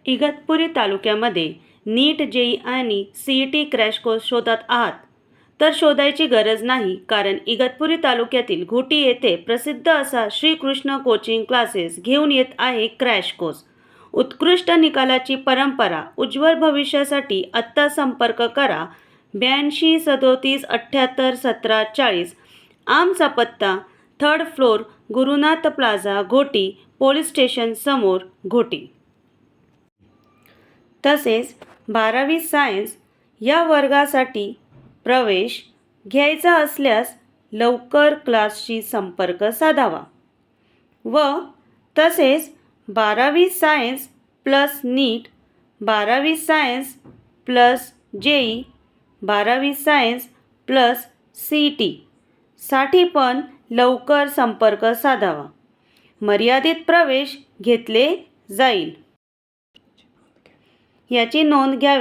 इगतपुरी तालुक्यामध्ये नीट जेई आणि CET crash course शोधात आहात तर शोधायची गरज नाही, कारण इगतपुरी तालुक्यातील घोटी येथे प्रसिद्ध असा श्रीकृष्ण कोचिंग क्लासेस घेऊन येत आहे क्रॅश कोर्स. उत्कृष्ट निकालाची परंपरा, उज्ज्वल भविष्यासाठी आत्ता संपर्क करा 8237381740. आमचा पत्ता 3rd floor, Gurunath plaza, Ghoti, police station समोर, घोटी. तसेच 12वी सायन्स या वर्गासाठी प्रवेश घ्यायचा असल्यास लवकर क्लासशी संपर्क साधावा व तसेच 12वी सायन्स प्लस नीट, 12वी सायन्स प्लस जेई, 12वी सायन्स प्लस सीईटी साठी पण लवकर संपर्क साधावा. मर्यादित प्रवेश घेतले जाईल याची नोंद घ्यावी.